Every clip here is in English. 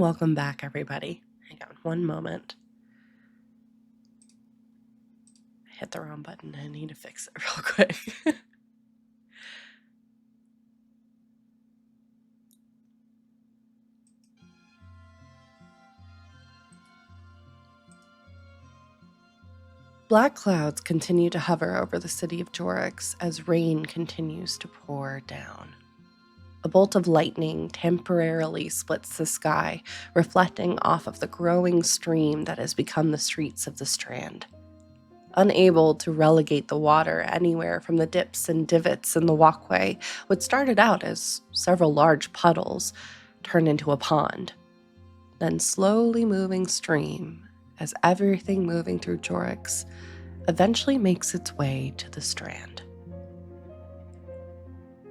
welcome back, everybody. Hang on one moment. I hit the wrong button. I need to fix it real quick. Black clouds continue to hover over the city of Jorix as rain continues to pour down. A bolt of lightning temporarily splits the sky, reflecting off of the growing stream that has become the streets of the Strand. Unable to relegate the water anywhere from the dips and divots in the walkway, what started out as several large puddles turned into a pond, then slowly moving stream as everything moving through Jorix eventually makes its way to the Strand.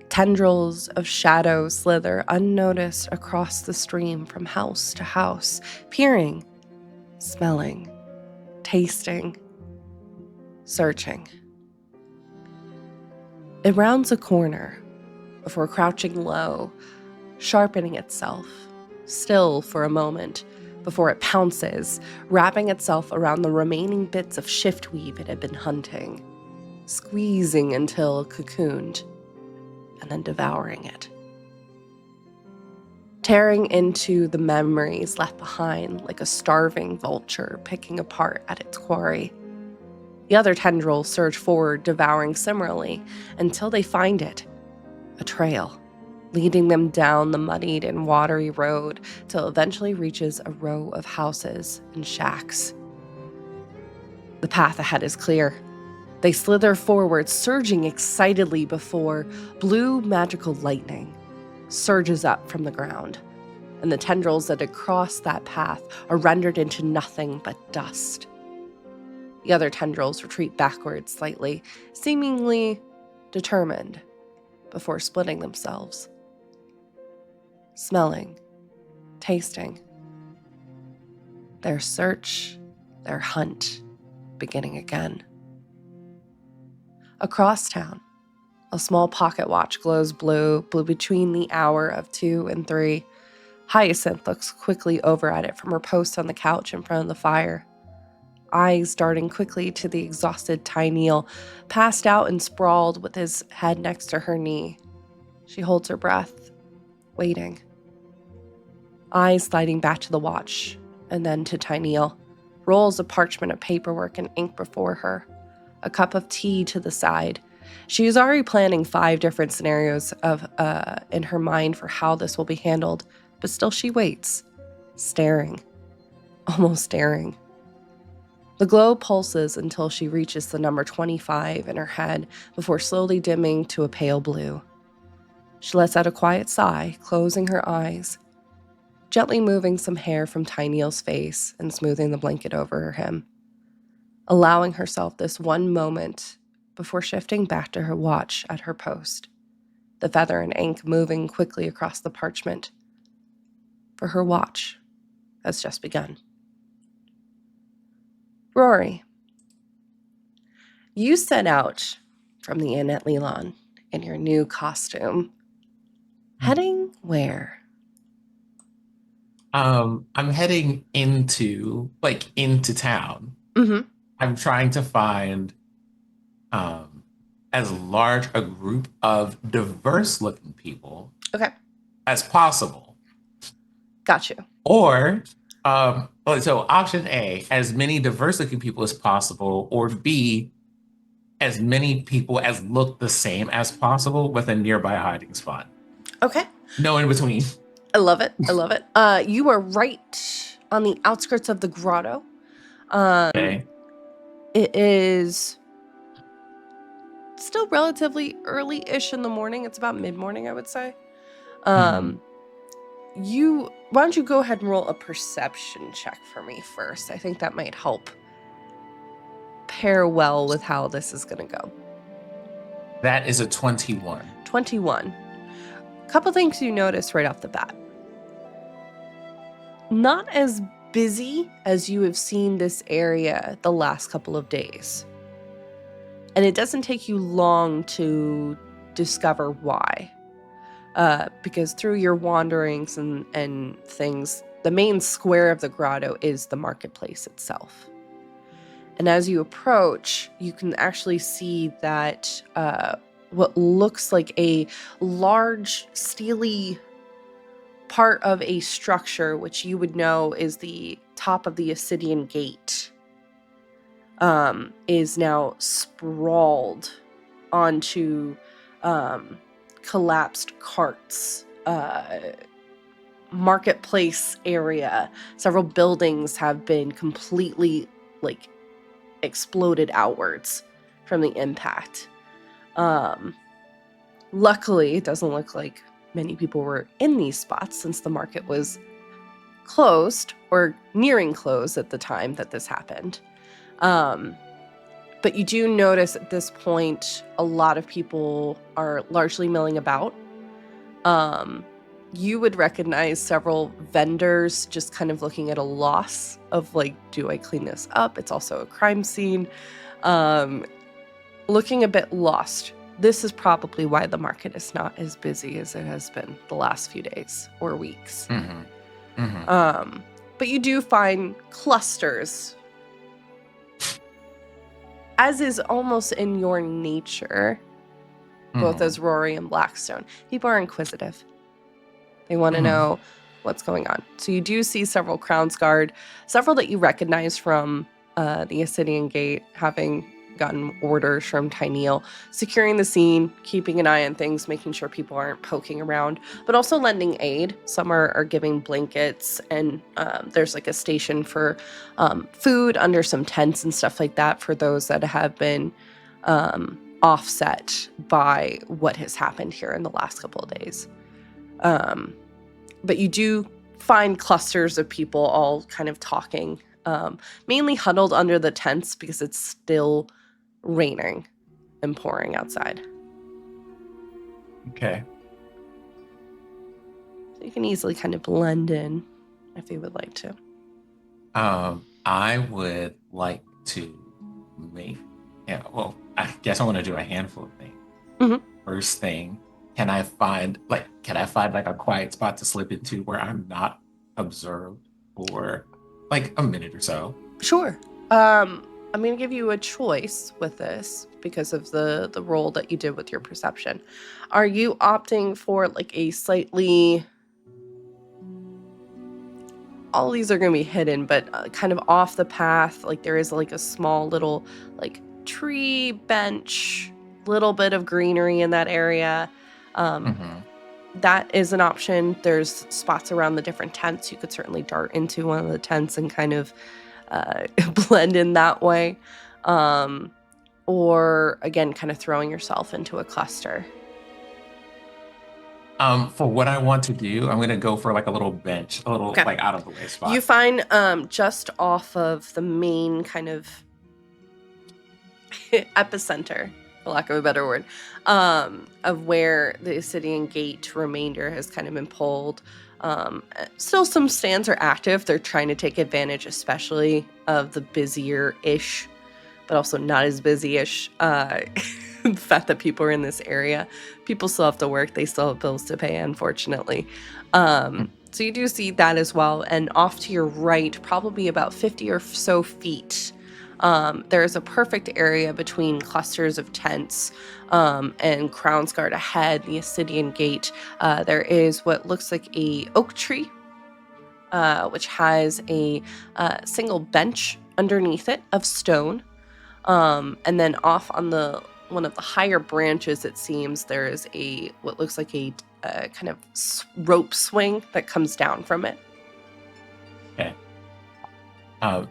Tendrils of shadow slither unnoticed across the stream from house to house, peering, smelling, tasting, searching. It rounds a corner before crouching low, sharpening itself, still for a moment, before it pounces, wrapping itself around the remaining bits of shiftweave it had been hunting, squeezing until cocooned, and then devouring it. Tearing into the memories left behind like a starving vulture picking apart at its quarry. The other tendrils surge forward, devouring similarly, until they find it, a trail, leading them down the muddied and watery road till it eventually reaches a row of houses and shacks. The path ahead is clear. They slither forward, surging excitedly before blue magical lightning surges up from the ground, and the tendrils that had crossed that path are rendered into nothing but dust. The other tendrils retreat backwards slightly, seemingly determined, before splitting themselves. Smelling, tasting. Their search, their hunt, beginning again. Across town, a small pocket watch glows blue between the hour of 2 and 3. Hyacinth looks quickly over at it from her post on the couch in front of the fire. Eyes darting quickly to the exhausted Tyneal, passed out and sprawled with his head next to her knee. She holds her breath, waiting. Eyes sliding back to the watch, and then to Tyneal. Rolls of parchment of paperwork and ink before her. A cup of tea to the side. She is already planning 5 different scenarios in her mind for how this will be handled, but still she waits, staring, almost staring. The glow pulses until she reaches the number 25 in her head before slowly dimming to a pale blue. She lets out a quiet sigh, closing her eyes, gently moving some hair from Tyneal's face and smoothing the blanket over him, allowing herself this one moment before shifting back to her watch at her post, the feather and ink moving quickly across the parchment. For her watch has just begun. Rory, you set out from the inn at Leland in your new costume. Heading where? I'm heading into town. Mm-hmm. I'm trying to find as large a group of diverse looking people Okay, as possible. got you. Or so option A, as many diverse looking people as possible, or B, as many people as look the same as possible with a nearby hiding spot. Okay. No in between. I love it. I love it. You are right on the outskirts of the grotto. Okay. It is still relatively early-ish in the morning. It's about mid-morning, I would say. Why don't you go ahead and roll a perception check for me first? I think that might help pair well with how this is going to go. That is a 21. 21. Couple things you notice right off the bat. Not as busy as you have seen this area the last couple of days. And it doesn't take you long to discover why. Because through your wanderings and things, the main square of the grotto is the marketplace itself. And as you approach, you can actually see that what looks like a large, steely part of a structure, which you would know is the top of the Ascidian Gate, is now sprawled onto collapsed carts, marketplace area. Several buildings have been completely exploded outwards from the impact. Luckily, it doesn't look like many people were in these spots since the market was closed or nearing close at the time that this happened. But you do notice at this point a lot of people are largely milling about. You would recognize several vendors just kind of looking at a loss of do I clean this up? It's also a crime scene. Looking a bit lost. This is probably why the market is not as busy as it has been the last few days or weeks. Mm-hmm. Mm-hmm. But you do find clusters, as is almost in your nature, both as Rory and Blackstone. People are inquisitive. They want to know what's going on. So you do see several Crownsguard, several that you recognize from the Ascidian Gate, having gotten orders from Tyneal, securing the scene, keeping an eye on things, making sure people aren't poking around, but also lending aid. Some are giving blankets, and there's a station for food under some tents and stuff like that for those that have been offset by what has happened here in the last couple of days. But you do find clusters of people all kind of talking, mainly huddled under the tents because it's still raining and pouring outside. Okay. So you can easily kind of blend in if you would like to. I would like to make, I guess I want to do a handful of things. Mm-hmm. First thing, can I find a quiet spot to slip into where I'm not observed for a minute or so? Sure. I'm going to give you a choice with this because of the roll that you did with your perception. Are you opting for a slightly... All these are going to be hidden, but kind of off the path, there is a small little tree bench, little bit of greenery in that area. That is an option. There's spots around the different tents. You could certainly dart into one of the tents and kind of blend in that way. Or again, kind of throwing yourself into a cluster. For what I want to do, I'm going to go for a little bench, a little out of the way spot. You find just off of the main kind of epicenter, for lack of a better word, of where the Ascidian Gate remainder has kind of been pulled. Still some stands are active. They're trying to take advantage especially of the busier-ish, but also not as busy-ish the fact that people are in this area. People still have to work. They still have bills to pay, unfortunately. So you do see that as well. And off to your right, probably about 50 or so feet, there is a perfect area between clusters of tents and Crownsguard ahead, the Ascidian Gate. There is what looks like a oak tree, which has a single bench underneath it of stone. And then off on one of the higher branches, it seems, there is what looks like a kind of rope swing that comes down from it. Okay.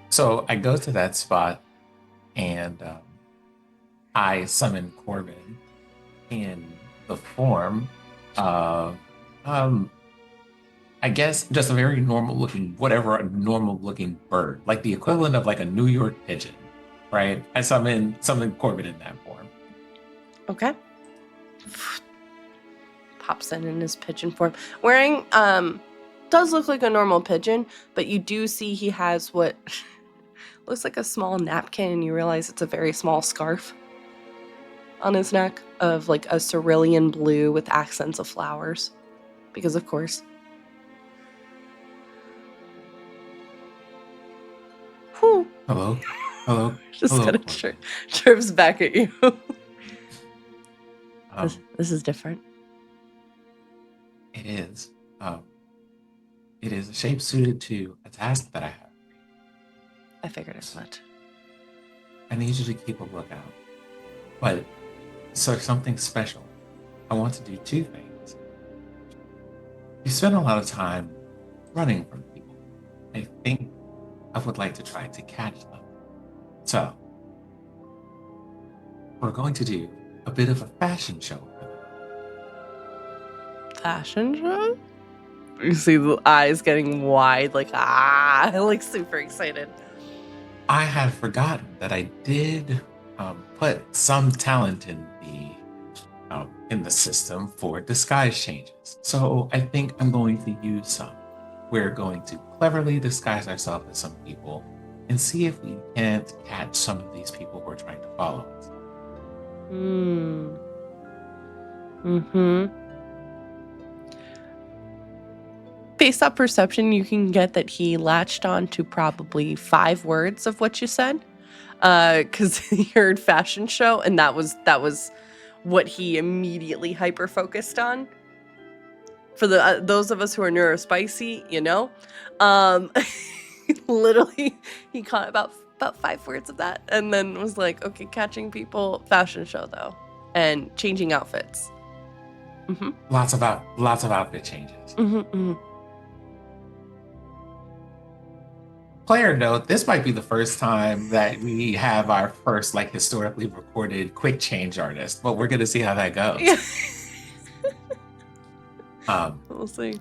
So I go to that spot and I summon Corbin in the form of, I guess, just a very normal looking bird, like the equivalent of a New York pigeon, right? I summon Corbin in that form. Okay. Pops in his pigeon form. Wearing, does look like a normal pigeon, but you do see he has what looks like a small napkin, and you realize it's a very small scarf on his neck of a cerulean blue with accents of flowers, because of course. Hello? Hello? Just Hello, kind of Corbin. chirps back at you. This is different. It is. It is a shape suited to a task that I have. I figured as much. I need you to keep a lookout. But so something special. I want to do two things. You spend a lot of time running from people. I think I would like to try to catch them. So, we're going to do a bit of a fashion show for them. Fashion show? You see the eyes getting wide, like, like super excited. I had forgotten that I did put some talent in the system for disguise changes. So I think I'm going to use some. We're going to cleverly disguise ourselves as some people and see if we can't catch some of these people who are trying to follow us. Based on perception, you can get that he latched on to probably 5 words of what you said. Because he heard fashion show, and that was what he immediately hyper focused on. For the those of us who are neurospicy, literally he caught about 5 words of that, and then was like, okay, catching people, fashion show though, and changing outfits. Lots of outfit changes. Player note: this might be the first time that we have our first historically recorded quick change artist, but we're gonna see how that goes. We'll see.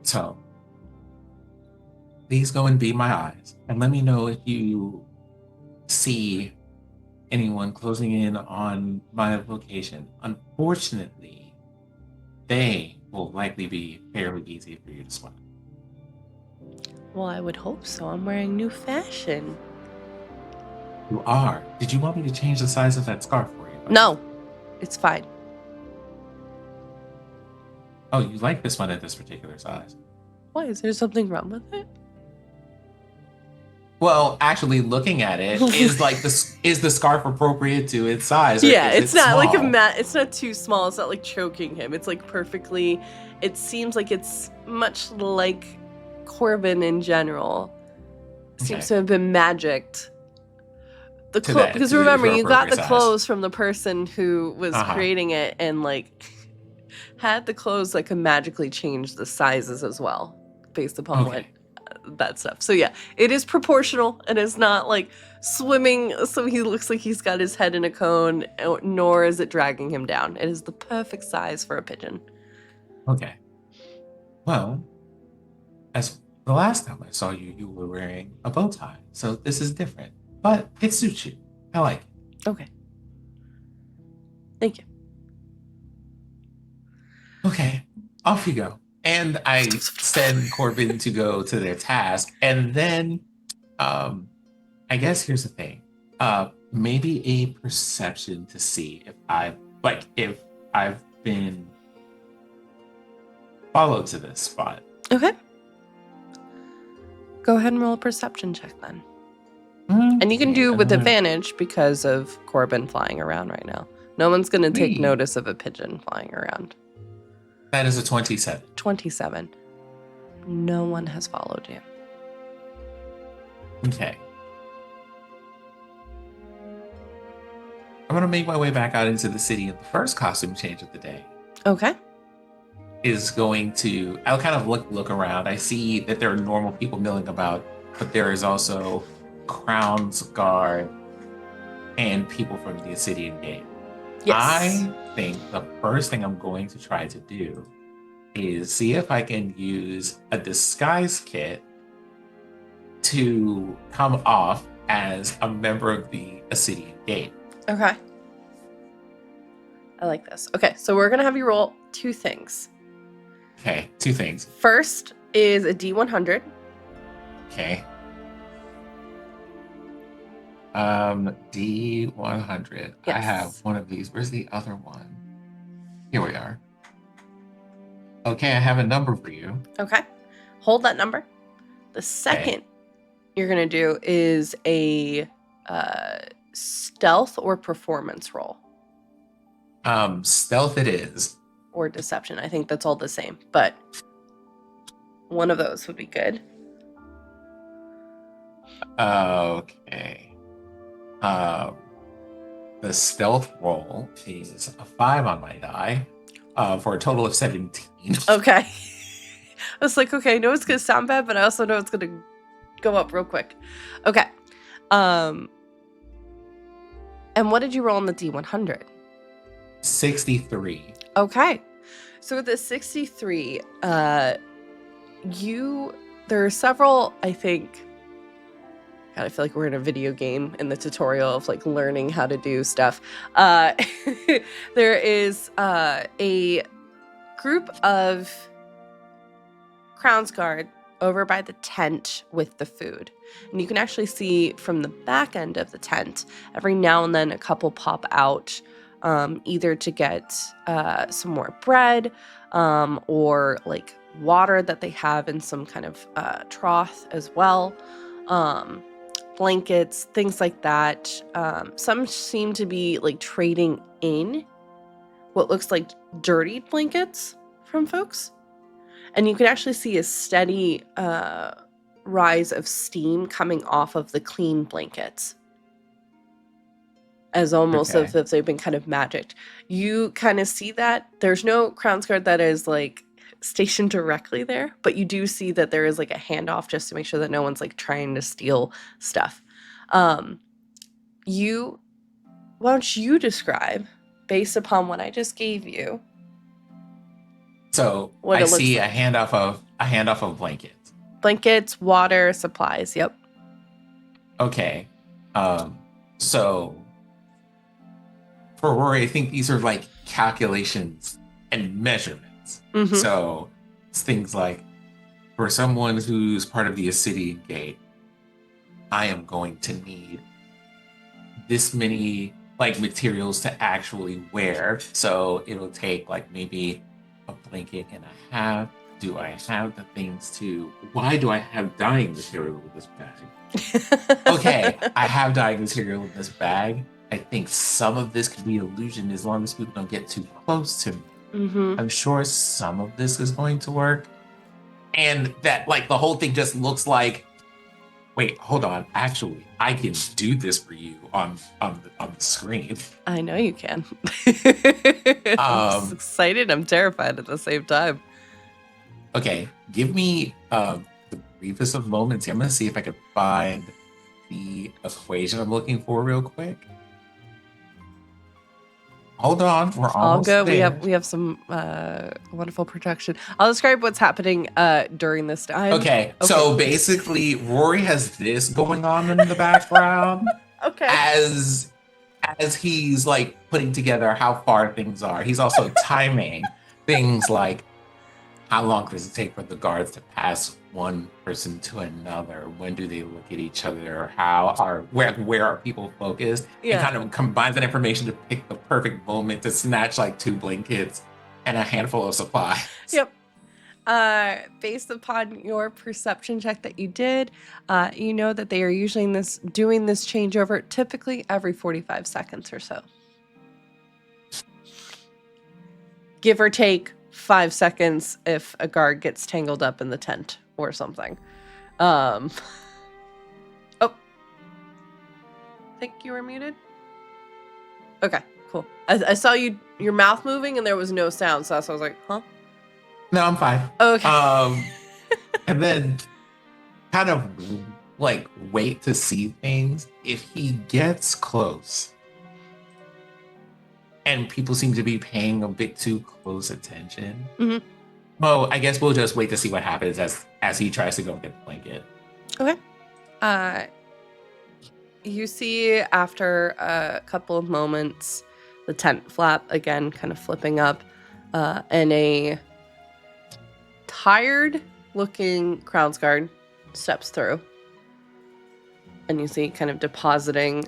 So please go and be my eyes, and let me know if you see anyone closing in on my location. Unfortunately, they will likely be fairly easy for you to spot. Well, I would hope so. I'm wearing new fashion. You are. Did you want me to change the size of that scarf for you? No, it's fine. Oh, you like this one at this particular size? Why? Is there something wrong with it? Well, actually, looking at it, is the scarf appropriate to its size? Or Yeah, is it's it not small? like it's not too small. It's not like choking him. It's like perfectly. It seems like it's much like Corbin in general. Seems to have been magicked. Because remember, you got the clothes from the person who was creating it, and had the clothes that could magically change the sizes as well, based upon what that stuff. So yeah, it is proportional. It is not like swimming, so he looks like he's got his head in a cone, nor is it dragging him down. It is the perfect size for a pigeon. Okay. Well, as the last time I saw you, you were wearing a bow tie, so this is different, but it suits you. I like it. Okay. Thank you. Okay, off you go. And I send Corbin to go to their task, and then I guess here's the thing. Maybe a perception to see if I've been followed to this spot. Okay. Go ahead and roll a perception check then. And you can do with advantage because of Corbin flying around right now. No one's going to take notice of a pigeon flying around. That is a 27. 27. No one has followed you. Okay. I'm going to make my way back out into the city, and the first costume change of the day. Okay. I'll kind of look around. I see that there are normal people milling about, but there is also Crown's Guard and people from the Obsidian Gate. Yes. I think the first thing I'm going to try to do is see if I can use a disguise kit to come off as a member of the Obsidian Gate. Okay. I like this. Okay, so we're going to have you roll 2 things. Okay, 2 things. First is a D100. Okay. D100. Yes. I have one of these. Where's the other one? Here we are. Okay, I have a number for you. Okay. Hold that number. The second you're going to do is a stealth or performance roll. Stealth it is. Or deception. I think that's all the same, but one of those would be good. Okay. The stealth roll is a 5 on my die, for a total of 17. Okay. I was like, okay, I know it's going to sound bad, but I also know it's going to go up real quick. Okay. And what did you roll on the D100? 63. Okay. So with the 63, there are several, I think, God, I feel like we're in a video game in the tutorial of like learning how to do stuff. There is a group of Crown's Guard over by the tent with the food. And you can actually see from the back end of the tent, every now and then a couple pop out, either to get some more bread or like water that they have in some kind of trough as well. Blankets, things like that. Some seem to be like trading in what looks like dirty blankets from folks. And you can actually see a steady rise of steam coming off of the clean blankets. As almost Okay. as if they've been kind of magicked. You kind of see that. There's no Crown's Guard that is like stationed directly there, but you do see that there is like a handoff just to make sure that no one's like trying to steal stuff. Why don't you describe, based upon what I just gave you, So what I it looks see like? a handoff of blankets. Blankets, water, supplies. Yep. Okay. So for Rory, I think these are like calculations and measurements. Mm-hmm. So it's things like, for someone who's part of the Ascidian Gate, I am going to need this many like materials to actually wear. So it'll take like maybe a blanket and a half. Do I have the things to? Why do I have dyeing material in this bag? Okay, I have dyeing material in this bag. I think some of this could be illusion as long as people don't get too close to me. Mm-hmm. I'm sure some of this is going to work. And that, like, the whole thing just looks like, wait, hold on. Actually, I can do this for you on the screen. I know you can. I'm excited. I'm terrified at the same time. Okay, give me the briefest of moments. I'm gonna see if I can find the equation I'm looking for real quick. Hold on, we're almost All good. there. We have some wonderful protection. I'll describe what's happening during this time. Okay, so basically, Rory has this going on in the background. Okay. As he's like putting together how far things are. He's also timing things like, how long does it take for the guards to pass one person to another? When do they look at each other? Where are people focused? Yeah. And kind of combines that information to pick the perfect moment to snatch like 2 blankets and a handful of supplies. Yep. Based upon your perception check that you did, you know that they are usually doing this changeover typically every 45 seconds or so. Give or take 5 seconds if a guard gets tangled up in the tent or something. Oh. I think you were muted? Okay, cool. I saw your mouth moving and there was no sound, so I was like, huh? No, I'm fine. Okay. And then kind of like wait to see things. If he gets close and people seem to be paying a bit too close attention, well, I guess we'll just wait to see what happens as he tries to go get the blanket. Okay. You see after a couple of moments, the tent flap again kind of flipping up, and a tired-looking Crown's Guard steps through. And you see kind of depositing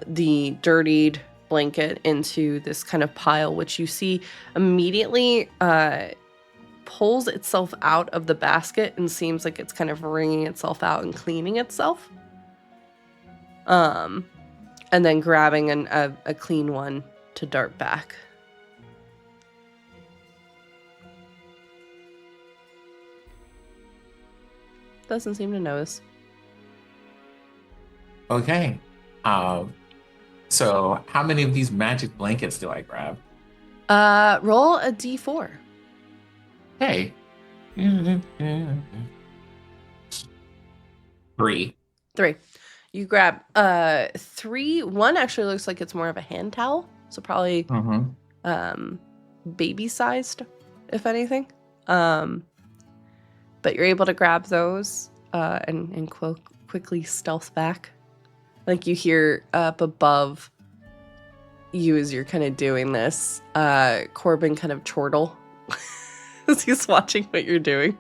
the dirtied blanket into this kind of pile, which you see immediately pulls itself out of the basket and seems like it's kind of wringing itself out and cleaning itself. And then grabbing a clean one to dart back. Doesn't seem to notice. Okay. So how many of these magic blankets do I grab? Roll a d4. Hey. 3. 3. You grab 3. One actually looks like it's more of a hand towel, so probably baby sized, if anything. But you're able to grab those and quickly stealth back. Like you hear up above you as you're kind of doing this, Corbin kind of chortle as he's watching what you're doing.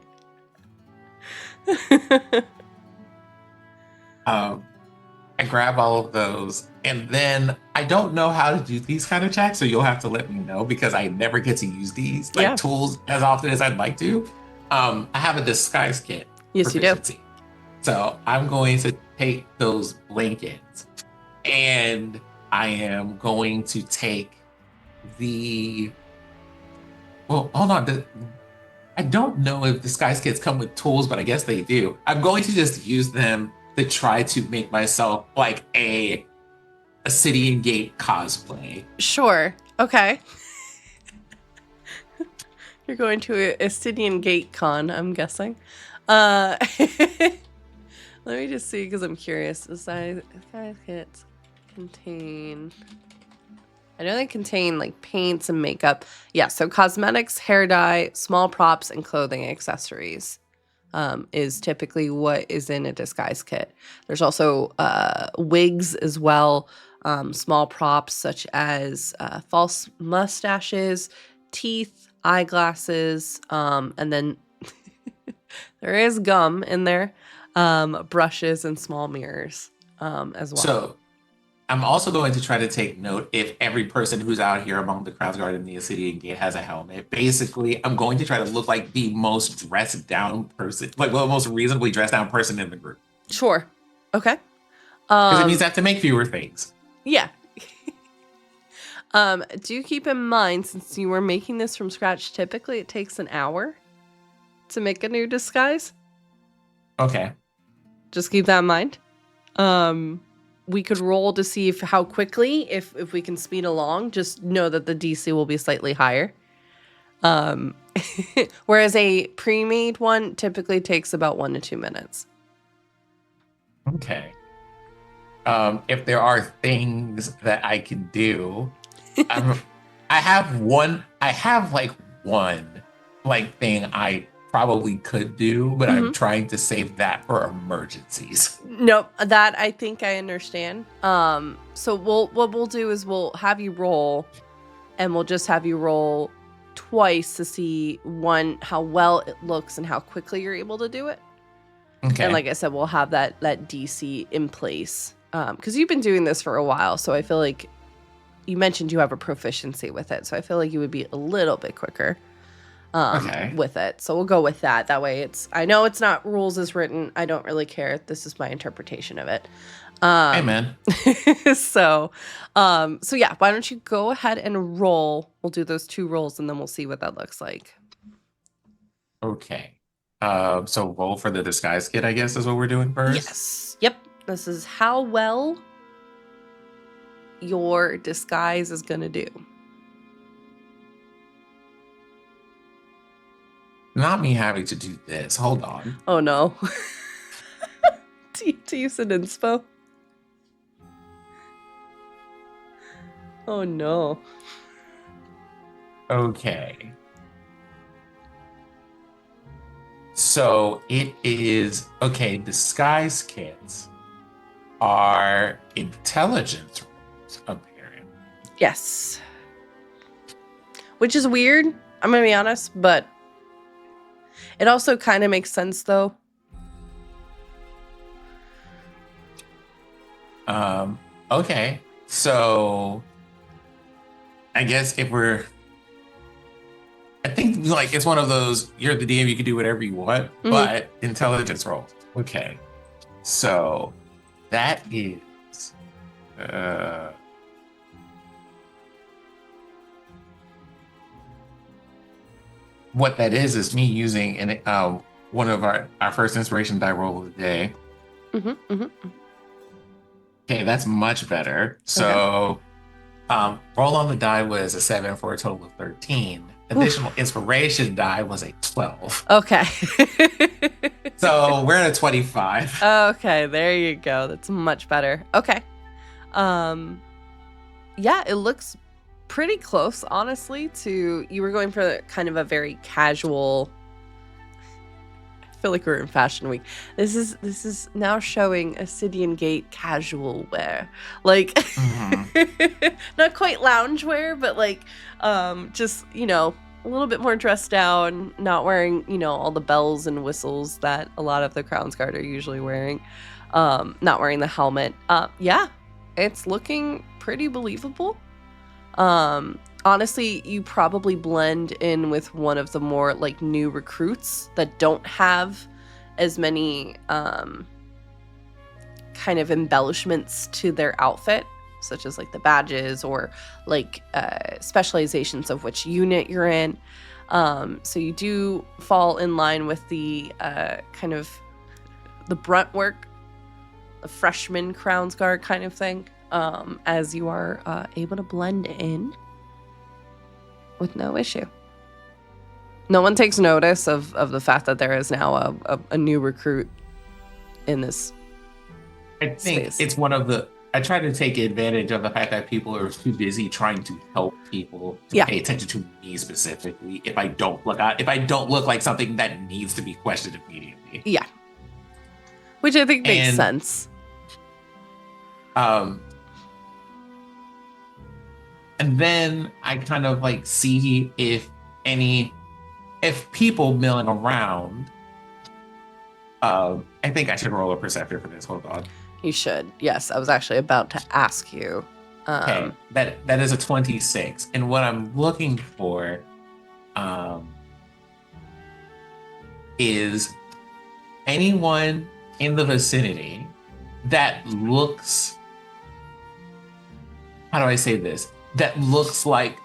I grab all of those, and then I don't know how to do these kind of checks, so you'll have to let me know because I never get to use these tools as often as I'd like to. I have a disguise kit. Yes, you do. So I'm going to take those blankets, and I am going to take the. Well, hold on. I don't know if disguise kits come with tools, but I guess they do. I'm going to just use them to try to make myself like a City and Gate cosplay. Sure. Okay. You're going to a City and Gate con, I'm guessing. Let me just see because I'm curious. Disguise kits contain. I know they contain like paints and makeup. Yeah, so cosmetics, hair dye, small props, and clothing accessories is typically what is in a disguise kit. There's also wigs as well, small props such as false mustaches, teeth, eyeglasses, and then there is gum in there, brushes, and small mirrors as well. So I'm also going to try to take note if every person who's out here among the crowds guarding the City and Gate has a helmet. Basically, I'm going to try to look like the most dressed down person, like the most reasonably dressed down person in the group. Sure. Okay. Because it means I have to make fewer things. Yeah. Do keep in mind, since you were making this from scratch, typically it takes an hour to make a new disguise. Okay. Just keep that in mind. We could roll to see how quickly, if we can speed along. Just know that the DC will be slightly higher. Whereas a pre-made one typically takes about 1 to 2 minutes. Okay. If there are things that I can do, I have one thing I probably could do, but I'm trying to save that for emergencies. Nope, that I think I understand. So what we'll do is we'll have you roll, and we'll just have you roll twice to see how well it looks and how quickly you're able to do it. Okay. And like I said, we'll have that DC in place because you've been doing this for a while, so I feel like you mentioned you have a proficiency with it, so I feel like you would be a little bit quicker. With it. So we'll go with that. That way I know it's not rules as written. I don't really care. This is my interpretation of it. Amen. So yeah, why don't you go ahead and roll? We'll do those 2 rolls and then we'll see what that looks like. Okay. So roll for the disguise kit, I guess, is what we're doing first? Yes. Yep. This is how well your disguise is going to do. Not me having to do this. Hold on. Oh, no. To use an inspo. Oh, no. Okay. So it is, okay, disguise kits are intelligence rolls, apparently. Yes. Which is weird, I'm going to be honest, but it also kind of makes sense, though. Okay. So I guess if we're I think like it's one of those, you're the DM, you can do whatever you want, Mhm. but intelligence roll. Okay. So that is uh what that is me using one of our first inspiration die roll of the day. Mhm. Mhm. Okay, that's much better. Okay. So roll on the die was a 7 for a total of 13. Additional Oof. inspiration die was a 12. Okay. So we're at a 25. Okay, there you go. That's much better. Okay. Um yeah, it looks pretty close honestly to you were going for kind of a very casual. I feel like we're in fashion week. This is now showing Ascidian Gate casual wear. Like Mhm. not quite lounge wear, but like just, a little bit more dressed down, not wearing, all the bells and whistles that a lot of the Crown's Guard are usually wearing. Not wearing the helmet. Yeah, it's looking pretty believable. Honestly, you probably blend in with one of the more like new recruits that don't have as many kind of embellishments to their outfit, such as like the badges or like specializations of which unit you're in. So you do fall in line with the kind of the brunt work, the freshman Crown's Guard kind of thing, as you are able to blend in with no issue. No one takes notice of the fact that there is now a new recruit in this I think space. it's one of the. I try to take advantage of the fact that people are too busy trying to help people to Yeah, pay attention to me specifically. If I don't look like something that needs to be questioned immediately, yeah, which I think makes and sense. um, and then I kind of like see if people milling around. I think I should roll a perception for this. Hold on. You should. Yes, I was actually about to ask you. Okay, that is a 26, and what I'm looking for um, is anyone in the vicinity that looks, how do I say this? That looks like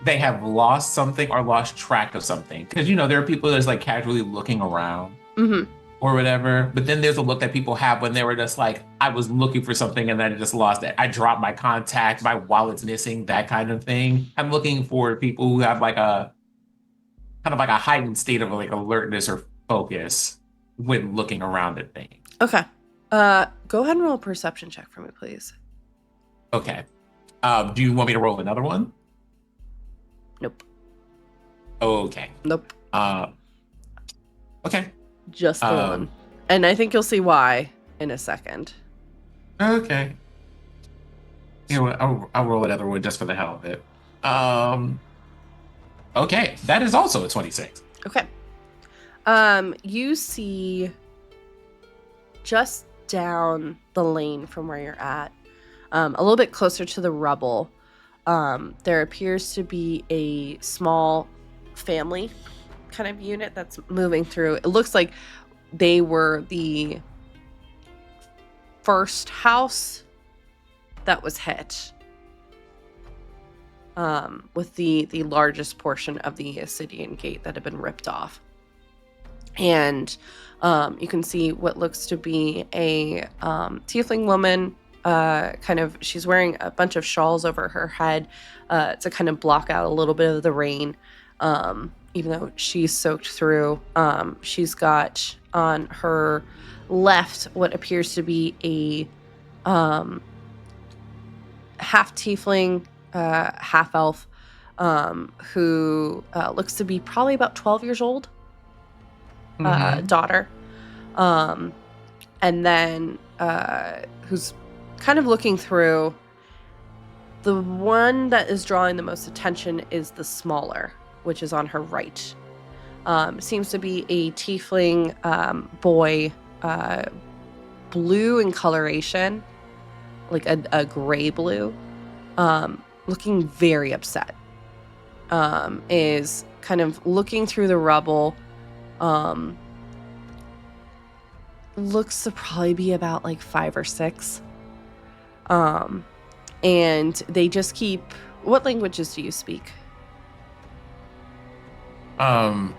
they have lost something or lost track of something. Because, there are people that's like casually looking around Mm-hmm. or whatever. But then there's a look that people have when they were just like, I was looking for something and then I just lost it. I dropped my contact, my wallet's missing, that kind of thing. I'm looking for people who have like a kind of like a heightened state of like alertness or focus when looking around at things. Okay. Go ahead and roll a perception check for me, please. Okay. Do you want me to roll another one? Nope. Okay. Nope. Uh, okay. Just the Um, one. And I think you'll see why in a second. Okay. I'll roll another one just for the hell of it. Okay, that is also a 26. Okay. You see just down the lane from where you're at, a little bit closer to the rubble, there appears to be a small family kind of unit that's moving through. It looks like they were the first house that was hit, with the largest portion of the Ascidian Gate that had been ripped off. And you can see what looks to be a tiefling woman. She's wearing a bunch of shawls over her head to kind of block out a little bit of the rain, even though she's soaked through. She's got on her left what appears to be a half tiefling, half elf, who looks to be probably about 12 years old. Daughter, and then who's kind of looking through. The one that is drawing the most attention is the smaller, which is on her right. Seems to be a tiefling boy, blue in coloration, like a gray blue, looking very upset. is kind of looking through the rubble. Looks to probably be about like 5 or 6. And they just keep... What languages do you speak? Common,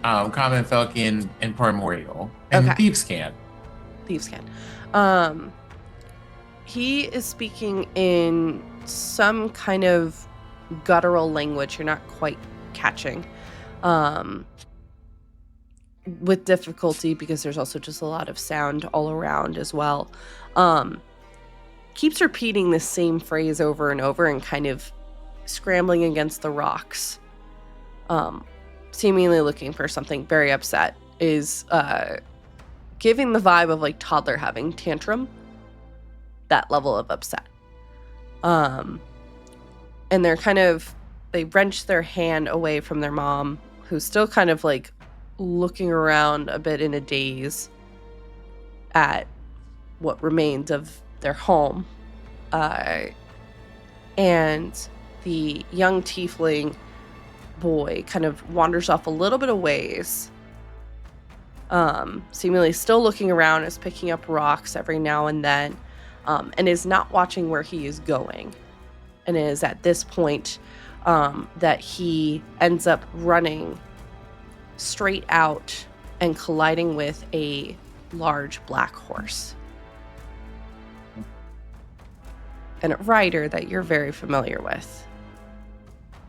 Falcon, and Primordial, and Okay. Thieves can. Thieves can. He is speaking in some kind of guttural language you're not quite catching. With difficulty, because there's also just a lot of sound all around as well. Keeps repeating the same phrase over and over and kind of scrambling against the rocks. Seemingly looking for something, very upset. Is giving the vibe of like toddler having tantrum. That level of upset. And they're they wrench their hand away from their mom, who's still kind of like looking around a bit in a daze at what remains of their home. And the young tiefling boy kind of wanders off a little bit of ways, seemingly still looking around, is picking up rocks every now and then, and is not watching where he is going. And it is at this point that he ends up running straight out and colliding with a large black horse. And a rider that you're very familiar with.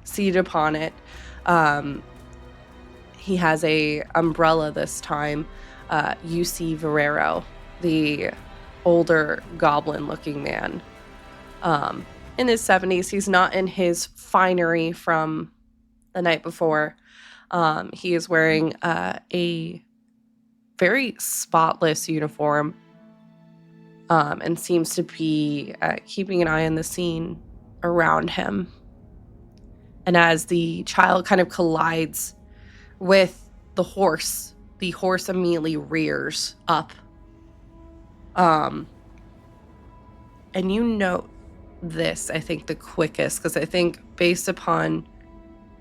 Seated upon it, he has a umbrella this time. You see Verrero, the older goblin-looking man. In his 70s, he's not in his finery from the night before. He is wearing a very spotless uniform, and seems to be keeping an eye on the scene around him. And as the child kind of collides with the horse immediately rears up. And you note this, I think, the quickest, because I think based upon,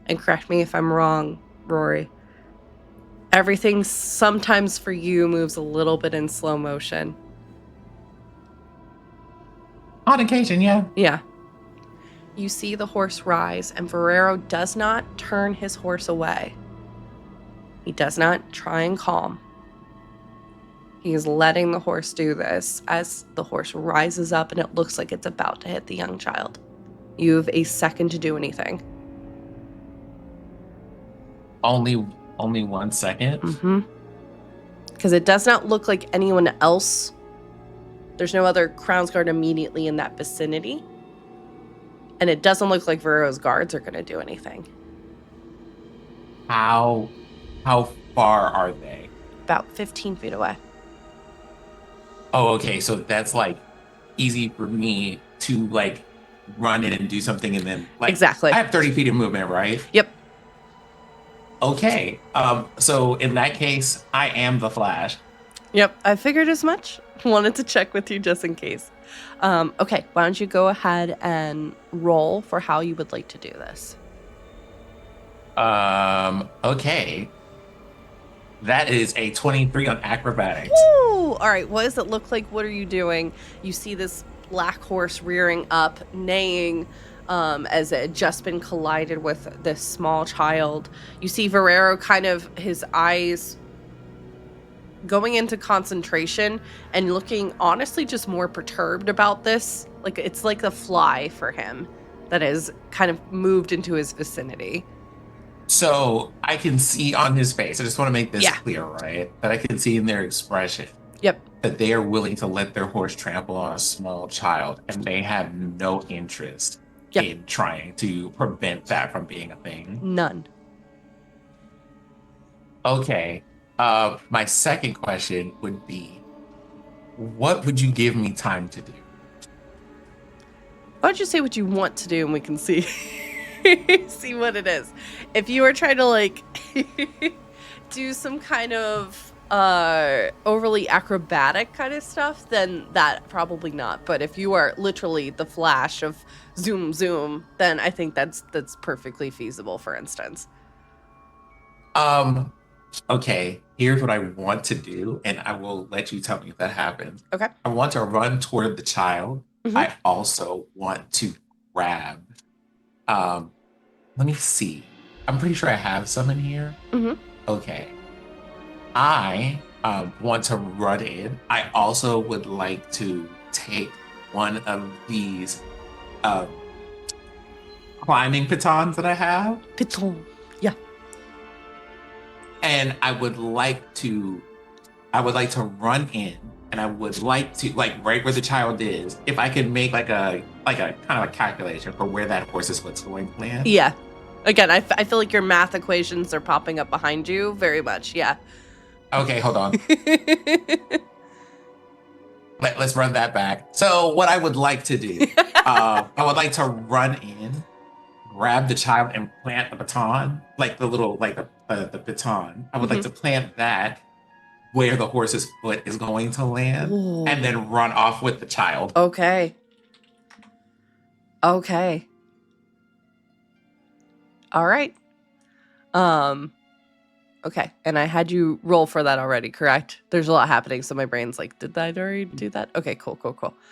and correct me if I'm wrong, Rory, everything sometimes for you moves a little bit in slow motion. On occasion, yeah. Yeah. You see the horse rise, and Verrero does not turn his horse away. He does not try and calm. He is letting the horse do this as the horse rises up and it looks like it's about to hit the young child. You have a second to do anything. Only 1 second? Mm-hmm. Because it does not look like anyone else. There's no other Crownsguard immediately in that vicinity. And it doesn't look like Verrero's guards are going to do anything. How far are they? About 15 feet away. Oh, okay. So that's like easy for me to like run in and do something, and then like Exactly. I have 30 feet of movement, right? Yep. Okay. So in that case, I am the Flash. Yep. I figured as much. Wanted to check with you just in case. Okay. Why don't you go ahead and roll for how you would like to do this? Okay. That is a 23 on acrobatics. Woo! All right. What does it look like? What are you doing? You see this black horse rearing up, neighing, as it had just been collided with this small child. You see Verrero kind of, his eyes going into concentration and looking honestly just more perturbed about this. Like it's like the fly for him that has kind of moved into his vicinity. So I can see on his face, I just want to make this clear, right? That I can see in their expression. Yep. That they are willing to let their horse trample on a small child, and they have no interest in trying to prevent that from being a thing. None. Okay. My second question would be, what would you give me time to do? Why don't you say what you want to do and we can see see what it is. If you were trying to like do some kind of overly acrobatic kind of stuff, then that probably not. But if you are literally the flash of zoom zoom, then I think that's perfectly feasible, for instance. Um, okay, here's what I want to do, and I will let you tell me if that happens. Okay. I want to run toward the child. Mm-hmm. I also want to grab. Um, let me see. I'm pretty sure I have some in here. Mm-hmm. Okay. I want to run in. I also would like to take one of these um, climbing pitons that I have, Piton. Yeah. and I would like to run in, and I would like to like right where the child is. If I could make like a kind of a calculation for where that horse's foot's going to land. Yeah. Again, I feel like your math equations are popping up behind you very much. Yeah. Okay, hold on. Let's run that back. So what I would like to do, I would like to run in, grab the child, and plant a baton, like the little like the baton. I would like to plant that where the horse's foot is going to land, Ooh. and then run off with the child. Okay. Okay. All right. Okay. And I had you roll for that already, correct? There's a lot happening, so my brain's like, did I already do that? Okay, cool.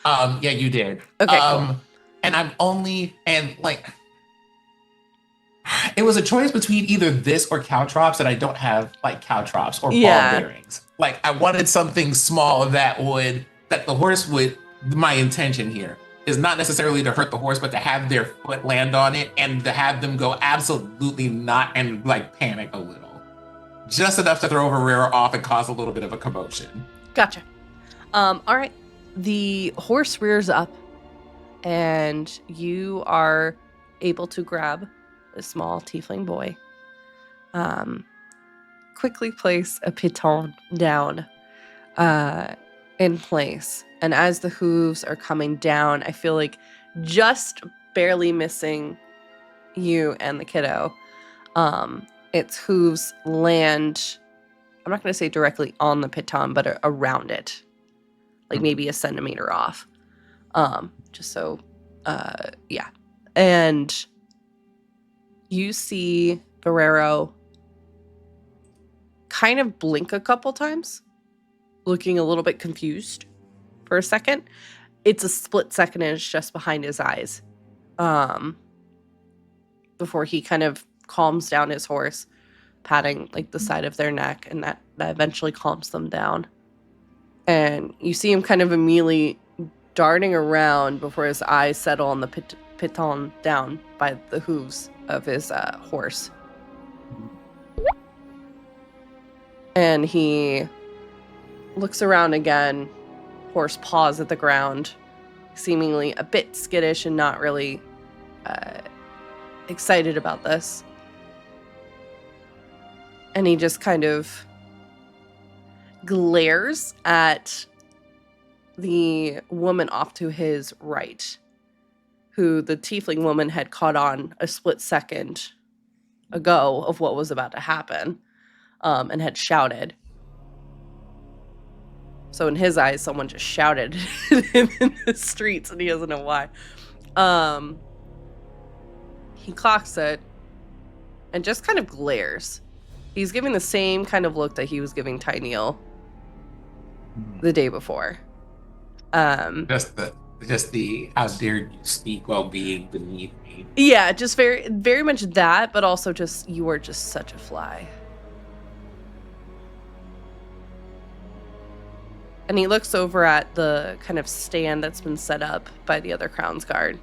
Yeah, you did. Okay, cool. And I'm only and like it was a choice between either this or caltrops, and I don't have like caltrops or ball bearings. Like I wanted something small that the horse would. My intention here is not necessarily to hurt the horse, but to have their foot land on it and to have them go absolutely not and like panic a little, just enough to throw a rear off and cause a little bit of a commotion. Gotcha. All right. The horse rears up, and you are able to grab a small tiefling boy. Quickly place a piton down in place. And as the hooves are coming down, I feel like just barely missing you and the kiddo, its hooves land, I'm not going to say directly on the piton, but around it. Like maybe a centimeter off. Just so, yeah. And you see Barrero kind of blink a couple times, looking a little bit confused for a second. It's a split second and it's just behind his eyes. Before he kind of calms down his horse, patting like the side of their neck, and that eventually calms them down. And you see him kind of immediately darting around before his eyes settle on the piton down by the hooves of his horse. And he looks around again, horse paws at the ground, seemingly a bit skittish and not really excited about this. And he just kind of glares at the woman off to his right, who the tiefling woman had caught on a split second ago of what was about to happen, and had shouted. So in his eyes, someone just shouted in the streets, and he doesn't know why. He clocks it and just kind of glares. He's giving the same kind of look that he was giving Tyneal the day before. Just the how dare you speak while being beneath me. Yeah, just very, very much that, but also just, you are just such a fly. And he looks over at the kind of stand that's been set up by the other Crown's Guard,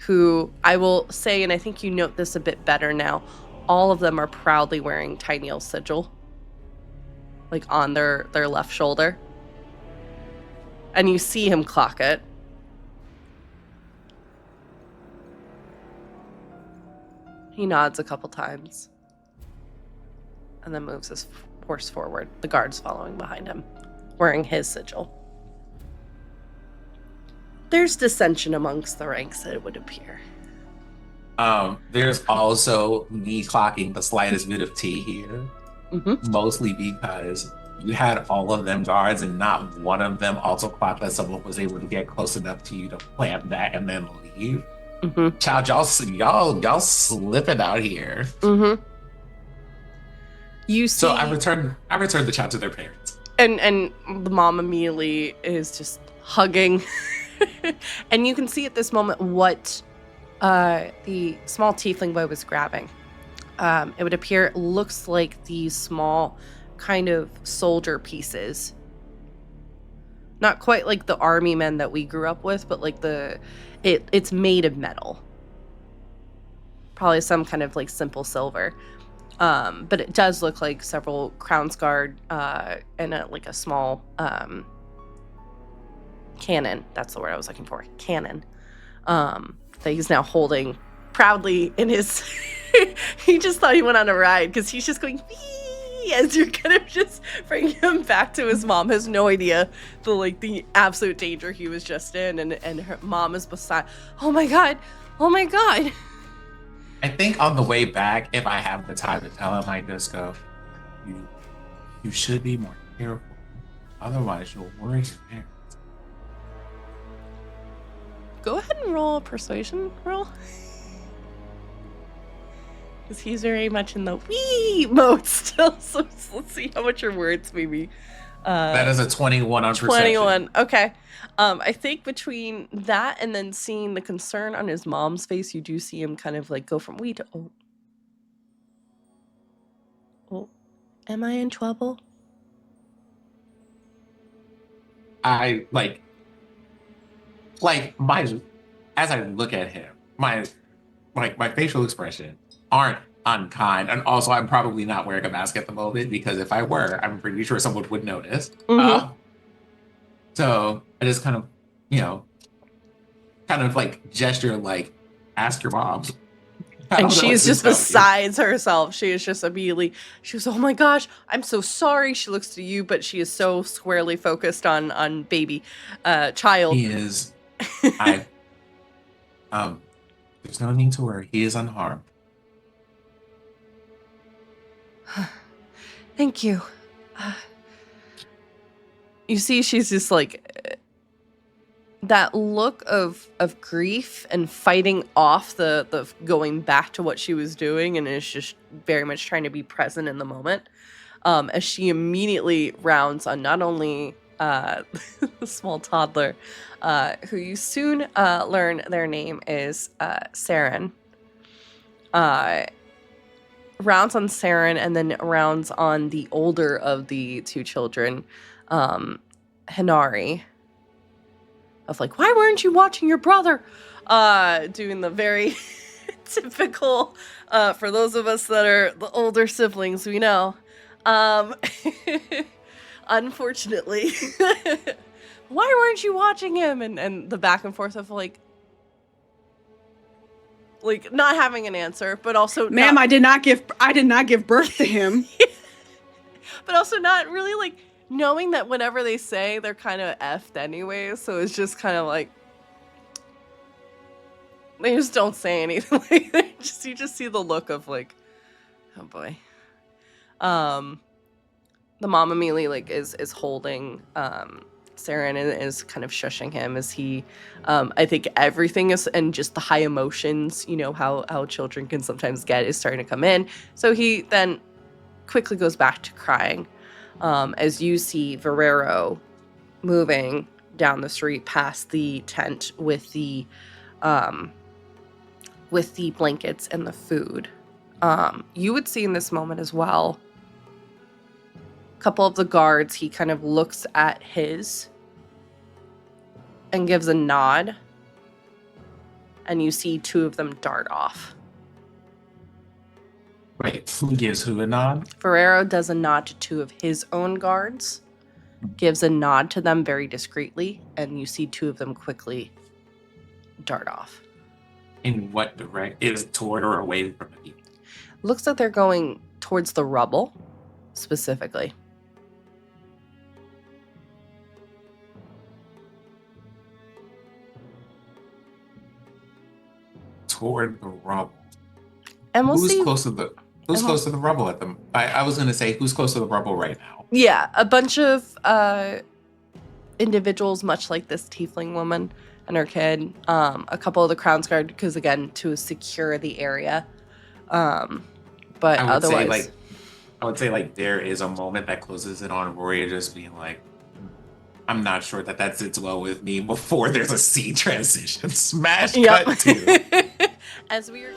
who I will say, and I think you note this a bit better now, all of them are proudly wearing Tyneal's sigil, like on their left shoulder. And you see him clock it. He nods a couple times and then moves his horse forward, the guards following behind him, wearing his sigil. There's dissension amongst the ranks, it would appear. There's also me clocking the slightest bit of tea here. mostly because you had all of them guards and not one of them also thought that someone was able to get close enough to you to plant that and then leave. Child, y'all slipping out here. You see, so I returned the child to their parents. And the mom immediately is just hugging. And you can see at this moment what the small tiefling boy was grabbing. It would appear it looks like these small kind of soldier pieces. Not quite like the army men that we grew up with, but like it's made of metal. Probably some kind of like simple silver. But it does look like several Crown's Guard and like a small cannon. That's the word I was looking for. Cannon. That he's now holding proudly in his... He just thought he went on a ride because he's just going... as you're kind of just bringing him back to his mom. Has no idea the absolute danger he was just in, and her mom is beside. Oh my god. I think on the way back, if I have the time to tell him, I just go, you should be more careful. Otherwise, you'll worry your parents. Go ahead and roll a persuasion roll. Because he's very much in the wee mode still. So let's see how much your words maybe. That is a 21 on 21. Perception. Okay. I think between that and then seeing the concern on his mom's face, you do see him kind of like go from wee to oh. Oh, am I in trouble? I as I look at him, my facial expression aren't unkind, and also I'm probably not wearing a mask at the moment because if I were, I'm pretty sure someone would notice. So I just kind of, gesture like, ask your mom. And she's just besides herself. She is just immediately, she was, oh my gosh, I'm so sorry. She looks to you, but she is so squarely focused on baby, child. He is, there's no need to worry. He is unharmed. Thank you. You see, she's just like that look of grief and fighting off the going back to what she was doing, and is just very much trying to be present in the moment. As she immediately rounds on not only the small toddler, who you soon learn their name is Saren. Rounds on Saren, and then rounds on the older of the two children, Hinari. Of like, why weren't you watching your brother? Doing the very typical, for those of us that are the older siblings, we know. Unfortunately. Why weren't you watching him? And the back and forth of like not having an answer, but also ma'am, I did not give birth to him. But also not really like knowing that whatever they say, they're kind of effed anyway. So it's just kind of like they just don't say anything. Like you just see the look of like, oh boy. The mom immediately like is holding Saren and is kind of shushing him as he, I think everything is, and just the high emotions, how children can sometimes get, is starting to come in. So he then quickly goes back to crying, as you see Verrero moving down the street past the tent with the blankets and the food. You would see in this moment as well, couple of the guards, he kind of looks at his and gives a nod, and you see two of them dart off. Wait, who gives who a nod? Ferrero does a nod to two of his own guards, gives a nod to them very discreetly, and you see two of them quickly dart off. In what direction? Is it toward or away from the people? Looks like they're going towards the rubble, specifically. Toward the rubble. And we'll Who's see. close to the? Who's And- close to the rubble at them? I was gonna say who's close to the rubble right now. Yeah, a bunch of individuals, much like this tiefling woman and her kid. A couple of the Crown's Guard, because again, to secure the area. But I would say otherwise, like there is a moment that closes it on Rory just being like, I'm not sure that sits well with me before there's a scene transition. Smash cut to. As we are.